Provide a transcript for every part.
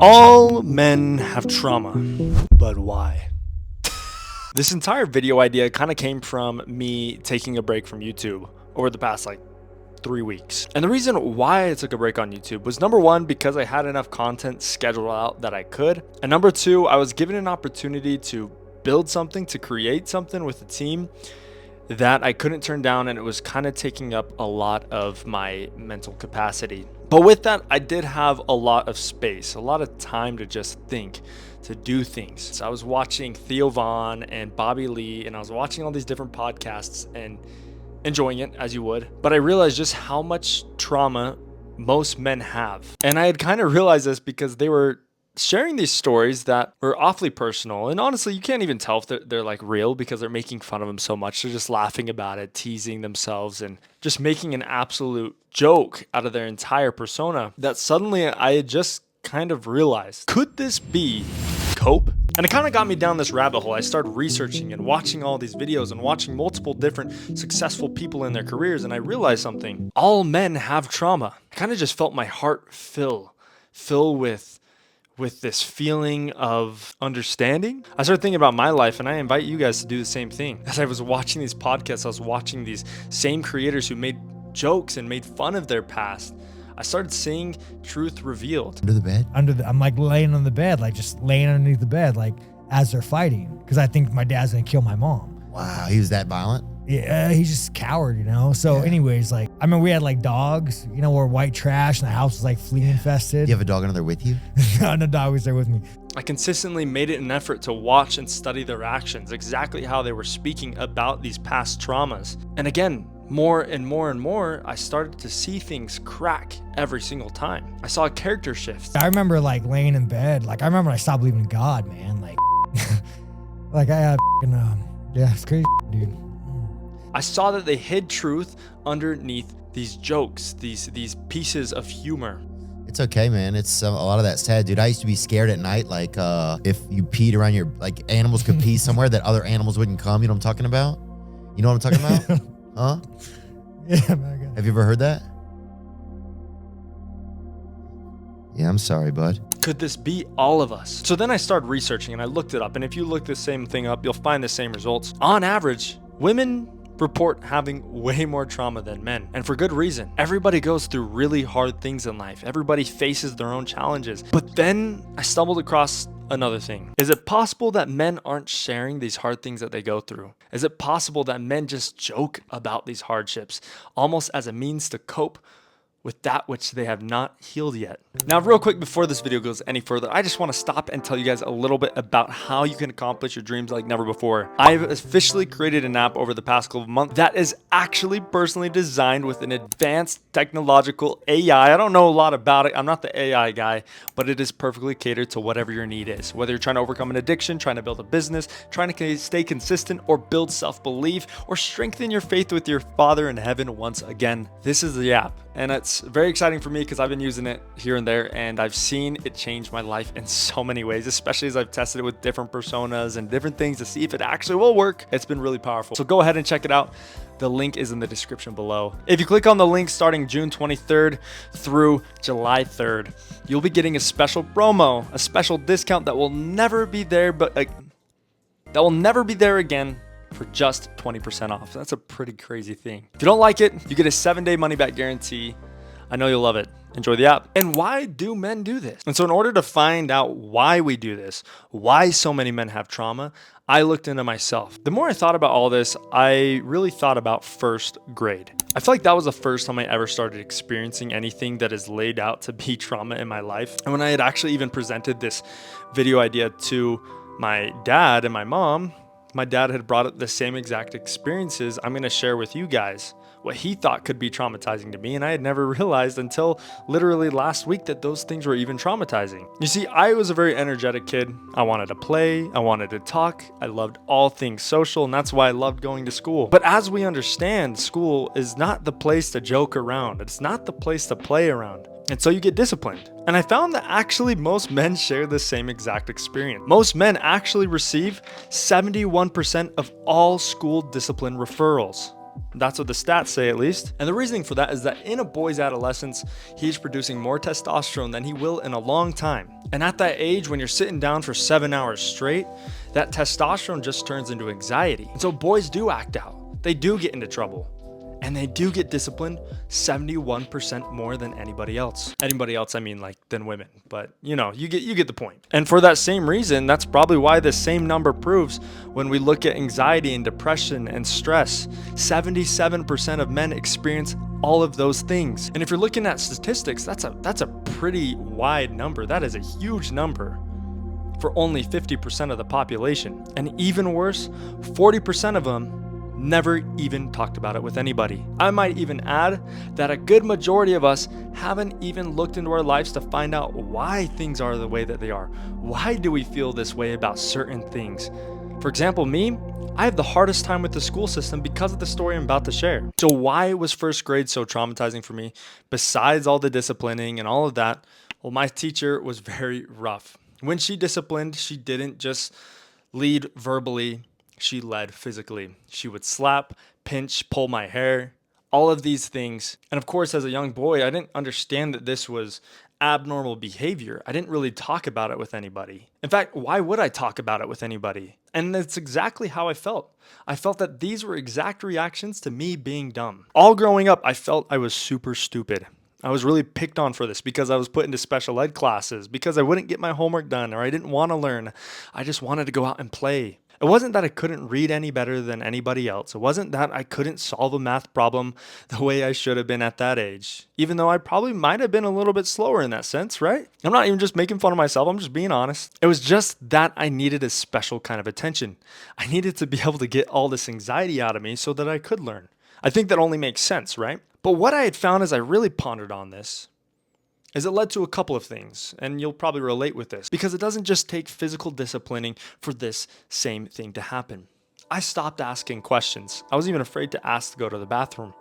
All men have trauma, but why? This entire video idea kind of came from me taking a break from YouTube over the past 3 weeks. And the reason why I took a break on YouTube was number one, because I had enough content scheduled out that I could. And number two, I was given an opportunity to build something, to create something with a team that I couldn't turn down, and it was kind of taking up a lot of my mental capacity. But with that, I did have a lot of space, a lot of time to just think, to do things. So I was watching Theo Vaughn and Bobby Lee, and I was watching all these different podcasts and enjoying it as you would. But I realized just how much trauma most men have. And I had kind of realized this because they were sharing these stories that were awfully personal. And honestly, you can't even tell if they're real because they're making fun of them so much. They're just laughing about it, teasing themselves, and just making an absolute joke out of their entire persona that suddenly I had just kind of realized, could this be cope? And it kind of got me down this rabbit hole. I started researching and watching all these videos and watching multiple different successful people in their careers. And I realized something. All men have trauma. I kind of just felt my heart fill with this feeling of understanding. I started thinking about my life, and I invite you guys to do the same thing. As I was watching these podcasts, I was watching these same creators who made jokes and made fun of their past. I started seeing truth revealed. Under the bed? I'm laying on the bed, just laying underneath the bed, as they're fighting, because I think my dad's gonna kill my mom. Wow, he was that violent? Yeah, he's just a coward, So anyways, we had dogs, or white trash, and the house was flea infested. Do you have a dog under there with you? No dog was there with me. I consistently made it an effort to watch and study their actions, exactly how they were speaking about these past traumas. And again, more and more and more, I started to see things crack every single time. I saw a character shift. I remember laying in bed. I remember when I stopped believing in God, man. I had yeah, it's crazy, dude. I saw that they hid truth underneath these jokes, these pieces of humor. It's okay, man. It's a lot of that's sad, dude. I used to be scared at night, if you peed around your, animals could pee somewhere that other animals wouldn't come. You know what I'm talking about? You know what I'm talking about? Huh? Yeah, man. Have you ever heard that? Yeah, I'm sorry, bud. Could this be all of us? So then I started researching and I looked it up. And if you look the same thing up, you'll find the same results. On average, women report having way more trauma than men, and for good reason. Everybody goes through really hard things in life. Everybody faces their own challenges. But then I stumbled across another thing. Is it possible that men aren't sharing these hard things that they go through? Is it possible that men just joke about these hardships, almost as a means to cope with that which they have not healed yet? Now, real quick, before this video goes any further, I just want to stop and tell you guys a little bit about how you can accomplish your dreams like never before. I've officially created an app over the past couple of months that is actually personally designed with an advanced technological AI. I don't know a lot about it. I'm not the AI guy, but it is perfectly catered to whatever your need is. Whether you're trying to overcome an addiction, trying to build a business, trying to stay consistent, or build self-belief, or strengthen your faith with your Father in heaven once again, this is the app. And it's very exciting for me because I've been using it here and there, and I've seen it change my life in so many ways, especially as I've tested it with different personas and different things to see if it actually will work. It's been really powerful. So go ahead and check it out. The link is in the description below. If you click on the link starting June 23rd through July 3rd, you'll be getting a special promo, a special discount that will never be there, again for just 20% off. That's a pretty crazy thing. If you don't like it, you get a 7-day money-back guarantee. I know you'll love it. Enjoy the app. And why do men do this? And so in order to find out why we do this, why so many men have trauma, I looked into myself. The more I thought about all this, I really thought about first grade. I feel like that was the first time I ever started experiencing anything that is laid out to be trauma in my life. And when I had actually even presented this video idea to my dad and my mom, my dad had brought up the same exact experiences I'm going to share with you guys, what he thought could be traumatizing to me, and I had never realized until literally last week that those things were even traumatizing. You see, I was a very energetic kid. I wanted to play, I wanted to talk, I loved all things social, and that's why I loved going to school. But as we understand, school is not the place to joke around. It's not the place to play around. And so you get disciplined. And I found that actually most men share the same exact experience. Most men actually receive 71% of all school discipline referrals. That's what the stats say, at least. And the reasoning for that is that in a boy's adolescence, he's producing more testosterone than he will in a long time. And at that age, when you're sitting down for 7 hours straight, that testosterone just turns into anxiety. And so boys do act out. They do get into trouble. And they do get disciplined 71% more than anybody else. Anybody else, I mean like than women, but you get the point. And for that same reason, that's probably why the same number proves when we look at anxiety and depression and stress, 77% of men experience all of those things. And if you're looking at statistics, that's a pretty wide number. That is a huge number for only 50% of the population. And even worse, 40% of them never even talked about it with anybody. I might even add that a good majority of us haven't even looked into our lives to find out why things are the way that they are. Why do we feel this way about certain things? For example, me, I have the hardest time with the school system because of the story I'm about to share. So why was first grade so traumatizing for me? Besides all the disciplining and all of that, well, my teacher was very rough. When she disciplined, she didn't just lead verbally, she led physically. She would slap, pinch, pull my hair, all of these things. And of course, as a young boy, I didn't understand that this was abnormal behavior. I didn't really talk about it with anybody. In fact, why would I talk about it with anybody? And that's exactly how I felt. I felt that these were exact reactions to me being dumb. All growing up, I felt I was super stupid. I was really picked on for this because I was put into special ed classes, because I wouldn't get my homework done, or I didn't want to learn. I just wanted to go out and play. It wasn't that I couldn't read any better than anybody else. It wasn't that I couldn't solve a math problem the way I should have been at that age, even though I probably might have been a little bit slower in that sense, right? I'm not even just making fun of myself. I'm just being honest. It was just that I needed a special kind of attention. I needed to be able to get all this anxiety out of me so that I could learn. I think that only makes sense, right? But what I had found as I really pondered on this is it led to a couple of things, and you'll probably relate with this, because it doesn't just take physical disciplining for this same thing to happen. I stopped asking questions. I was even afraid to ask to go to the bathroom,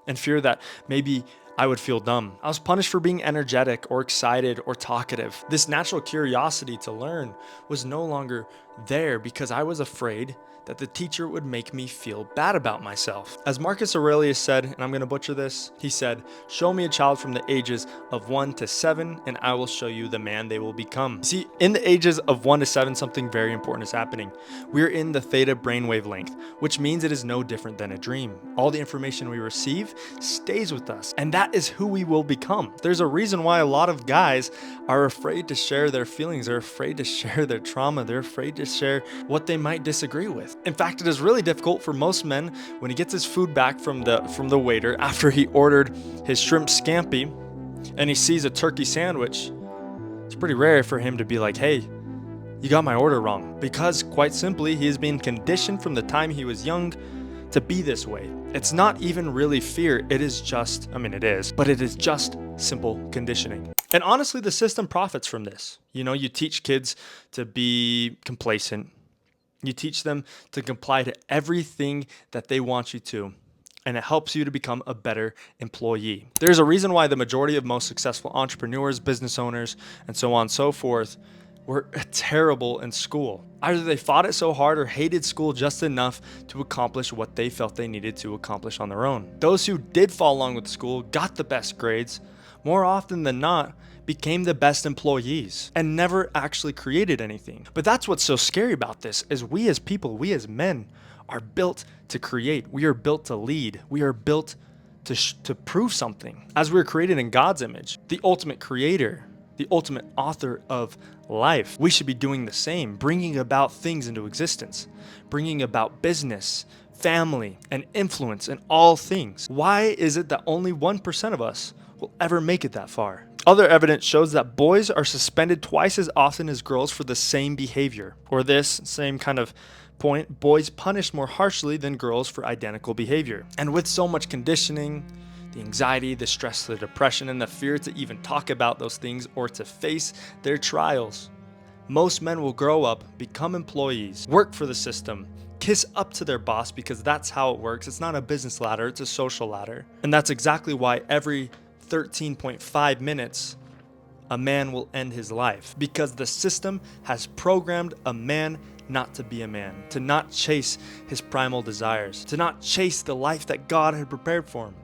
in fear that maybe I would feel dumb. I was punished for being energetic or excited or talkative. This natural curiosity to learn was no longer there because I was afraid that the teacher would make me feel bad about myself. As Marcus Aurelius said, and I'm going to butcher this, he said, "Show me a child from the ages of 1 to 7, and I will show you the man they will become." See, in the ages of 1 to 7, something very important is happening. We're in the theta brainwave length, which means it is no different than a dream. All the information we receive stays with us, and that is who we will become. There's a reason why a lot of guys are afraid to share their feelings, they're afraid to share their trauma, they're afraid to share what they might disagree with. In fact, it is really difficult for most men when he gets his food back from the waiter after he ordered his shrimp scampi and he sees a turkey sandwich. It's pretty rare for him to be like, "Hey, you got my order wrong," because quite simply, he has been conditioned from the time he was young to be this way. It's not even really fear. It is just, it is, but it is just simple conditioning. And honestly, the system profits from this. You teach kids to be complacent. You teach them to comply to everything that they want you to, and it helps you to become a better employee. There's a reason why the majority of most successful entrepreneurs, business owners, and so on and so forth were terrible in school. Either they fought it so hard or hated school just enough to accomplish what they felt they needed to accomplish on their own. Those who did follow along with school, got the best grades, more often than not, became the best employees and never actually created anything. But that's what's so scary about this, is we as people, we as men are built to create. We are built to lead. We are built to prove something. As we're created in God's image, the ultimate creator, the ultimate author of life, we should be doing the same, bringing about things into existence, bringing about business, family, and influence in all things. Why is it that only 1% of us will ever make it that far? Other evidence shows that boys are suspended twice as often as girls for the same behavior. Or this same kind of point, boys punished more harshly than girls for identical behavior. And with so much conditioning, the anxiety, the stress, the depression, and the fear to even talk about those things or to face their trials, most men will grow up, become employees, work for the system, kiss up to their boss because that's how it works. It's not a business ladder, it's a social ladder. And that's exactly why every 13.5 minutes, a man will end his life because the system has programmed a man not to be a man, to not chase his primal desires, to not chase the life that God had prepared for him.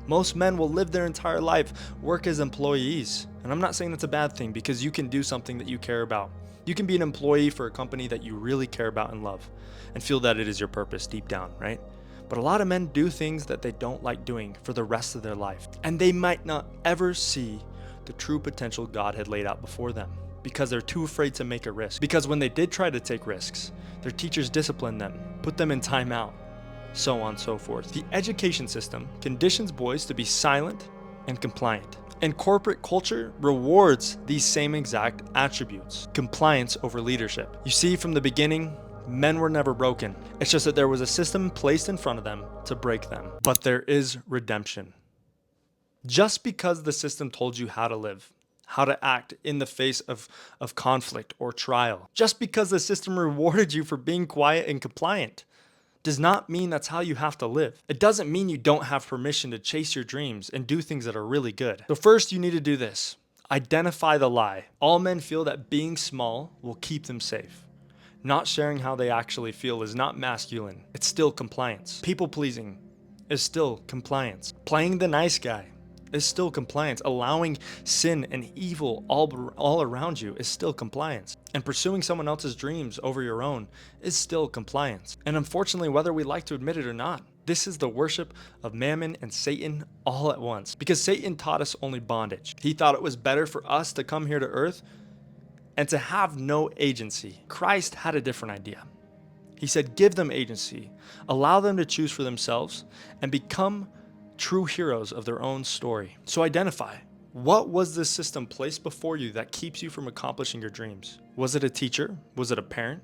Most men will live their entire life, work as employees. And I'm not saying that's a bad thing, because you can do something that you care about. You can be an employee for a company that you really care about and love and feel that it is your purpose deep down, right? But a lot of men do things that they don't like doing for the rest of their life. And they might not ever see the true potential God had laid out before them because they're too afraid to make a risk. Because when they did try to take risks, their teachers disciplined them, put them in timeout, so on and so forth. The education system conditions boys to be silent and compliant. And corporate culture rewards these same exact attributes, compliance over leadership. You see, from the beginning, men were never broken. It's just that there was a system placed in front of them to break them. But there is redemption. Just because the system told you how to live, how to act in the face of conflict or trial, just because the system rewarded you for being quiet and compliant, does not mean that's how you have to live. It doesn't mean you don't have permission to chase your dreams and do things that are really good. So first, you need to do this. Identify the lie. All men feel that being small will keep them safe. Not sharing how they actually feel is not masculine. It's still compliance. People pleasing is still compliance. Playing the nice guy is still compliance. Allowing sin and evil all around you is still compliance. And pursuing someone else's dreams over your own is still compliance. And unfortunately, whether we like to admit it or not, this is the worship of Mammon and Satan all at once. Because Satan taught us only bondage. He thought it was better for us to come here to earth and to have no agency. Christ had a different idea. He said, give them agency, allow them to choose for themselves, and become true heroes of their own story. So identify, what was this system placed before you that keeps you from accomplishing your dreams? Was it a teacher? Was it a parent?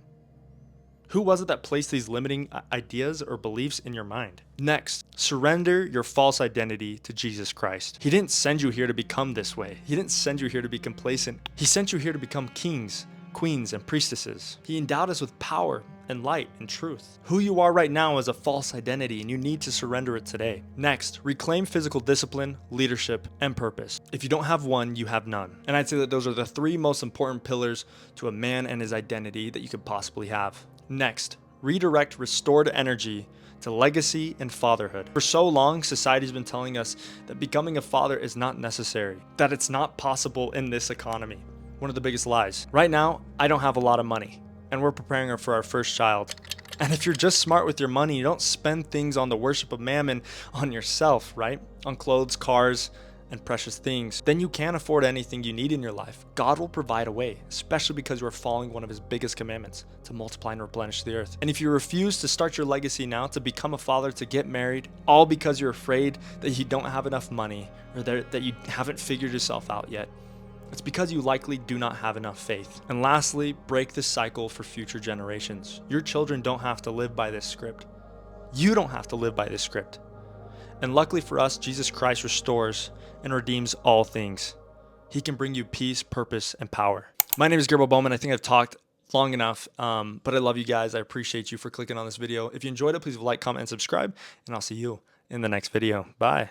Who was it that placed these limiting ideas or beliefs in your mind? Next, surrender your false identity to Jesus Christ. He didn't send you here to become this way. He didn't send you here to be complacent. He sent you here to become kings, queens, and priestesses. He endowed us with power and light and truth. Who you are right now is a false identity, and you need to surrender it today. Next, reclaim physical discipline, leadership, and purpose. If you don't have one, you have none. And I'd say that those are the three most important pillars to a man and his identity that you could possibly have. Next, redirect restored energy to legacy and fatherhood. For so long, society's been telling us that becoming a father is not necessary, that it's not possible in this economy. One of the biggest lies. Right now, I don't have a lot of money, and we're preparing her for our first child. And if you're just smart with your money, you don't spend things on the worship of Mammon on yourself, right? On clothes, cars, and precious things, then you can't afford anything you need in your life. God will provide a way, especially because you are following one of his biggest commandments, to multiply and replenish the earth. And if you refuse to start your legacy now, to become a father, to get married, all because you're afraid that you don't have enough money or that you haven't figured yourself out yet, it's because you likely do not have enough faith. And lastly, break the cycle for future generations. Your children don't have to live by this script. You don't have to live by this script. And luckily for us, Jesus Christ restores and redeems all things. He can bring you peace, purpose, and power. My name is Gerbo Bowman. I think I've talked long enough, but I love you guys. I appreciate you for clicking on this video. If you enjoyed it, please like, comment, and subscribe, and I'll see you in the next video. Bye.